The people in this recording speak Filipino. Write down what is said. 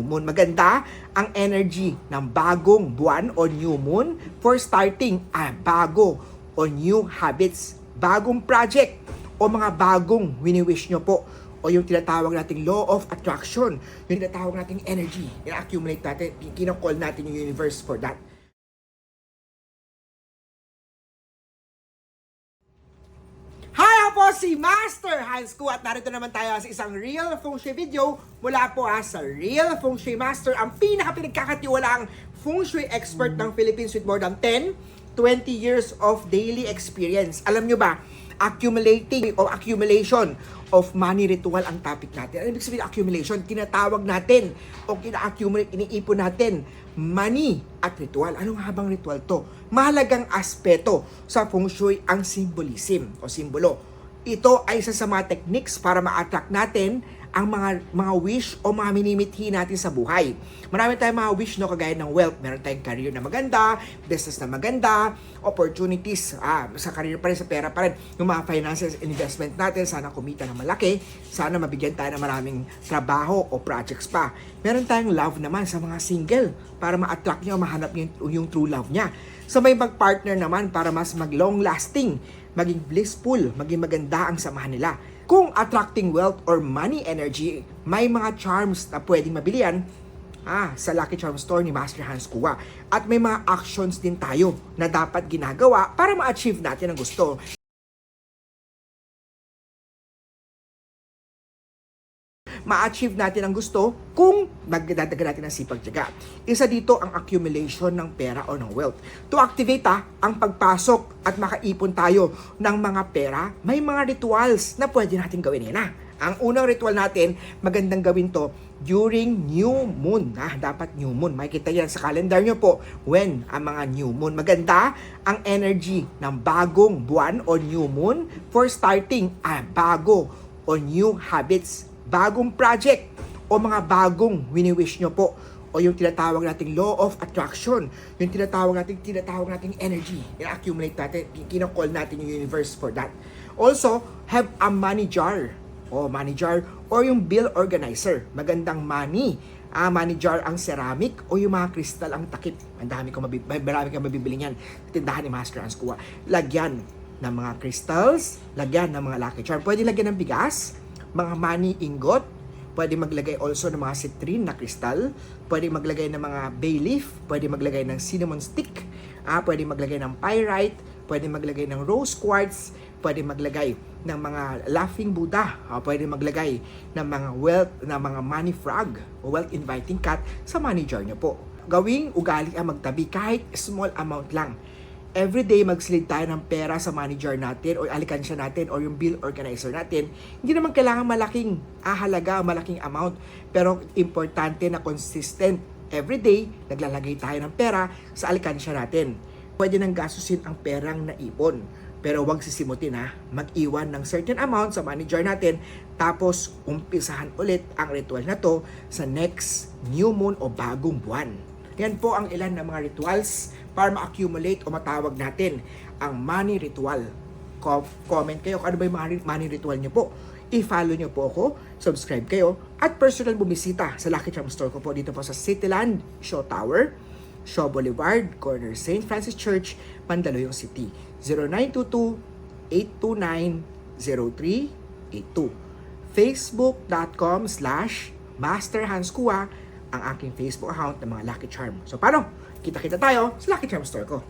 Moon. Maganda ang energy ng bagong buwan o new moon for starting bago o new habits, bagong project o mga bagong wini-wish nyo po o yung tinatawag nating law of attraction, yung tinatawag nating energy, ina-accumulate natin, kinakall natin yung universe for that. Hi po, si Master Hans Ku at narito naman tayo sa isang Real Feng Shui video mula po sa Real Feng Shui Master, ang pinaka-pinagkakatiwalaang Feng Shui expert ng Philippines with more than 10-20 years of daily experience. Alam nyo ba, accumulating o accumulation of money ritual ang topic natin. Ano ibig sabihin accumulation? Tinatawag natin o kina-accumulate, iniipon natin money at ritual. Anong habang ritual to? Mahalagang aspeto sa Feng Shui ang symbolism o simbolo. Ito ay isa sa mga techniques para ma-attract natin ang mga wish o mga minimithi natin sa buhay. Marami tayong mga wish, no, kagaya ng wealth. Meron tayong career na maganda, business na maganda, opportunities sa career pa rin, sa pera pa rin. Yung mga finances, investment natin, sana kumita ng malaki, sana mabigyan tayo ng maraming trabaho o projects pa. Meron tayong love naman sa mga single para ma-attract niya o mahanap niya yung true love niya. Sa may mag-partner naman para mas mag-long lasting, maging blissful, maging maganda ang samahan nila. Kung attracting wealth or money energy, may mga charms na pwedeng mabilihan sa Lucky Charm Store ni Master Hans Ku. At may mga actions din tayo na dapat ginagawa para ma-achieve natin ang gusto. Ma-achieve natin ang gusto kung magdadagan natin ng sipag-tiyaga. Isa dito ang accumulation ng pera o ng wealth. To activate ang pagpasok at makaipon tayo ng mga pera, may mga rituals na pwede natin gawin. Ang unang ritual natin, magandang gawin to during new moon. Dapat new moon. Makikita yan sa calendar nyo po when ang mga new moon. Maganda ang energy ng bagong buwan o new moon for starting bago o new habits, bagong project o mga bagong wini-wish nyo po o yung tinatawag nating law of attraction, yung tinatawag nating energy, ina-accumulate natin, kinakall natin yung universe for that. Also, have a money jar o yung bill organizer. Magandang money jar ang ceramic o yung mga crystal ang takip. Marami kang mabibili niyan sa tindahan ni Master Hans Ku. Lagyan ng mga crystals, lagyan ng mga lucky charm. Pwede lagyan ng bigas, mga money ingot, pwede maglagay also ng mga citrine na kristal, pwede maglagay ng mga bay leaf, pwede maglagay ng cinnamon stick, pwede maglagay ng pyrite, pwede maglagay ng rose quartz, pwede maglagay ng mga laughing Buddha, pwede maglagay ng mga mga money frog o wealth inviting cat sa money jar nyo po. Gawing ugali ang magtabi kahit small amount lang. Everyday magsilid tayo ng pera sa money jar natin o alikansya natin o yung bill organizer natin. Hindi naman kailangan malaking halaga, malaking amount. Pero importante na consistent. Everyday, naglalagay tayo ng pera sa alikansya natin. Pwede nang gastusin ang perang naipon. Pero huwag sisimutin mag-iwan ng certain amount sa money jar natin. Tapos umpisahan ulit ang ritual na to sa next new moon o bagong buwan. Yan po ang ilan ng mga rituals para ma-accumulate o matawag natin ang money ritual. Comment kayo kung ano ba yung mga money ritual nyo po. I-follow nyo po ako, subscribe kayo, at personal bumisita sa Lucky Charm Store ko po dito po sa Cityland Shaw Tower, Shaw Boulevard, corner St. Francis Church, Mandaluyong City. 0922-829-0382. Facebook.com/Master Hans Ku ang aking Facebook account ng mga Lucky Charm. So paano? Kita-kita tayo sa Lucky Charm Store ko.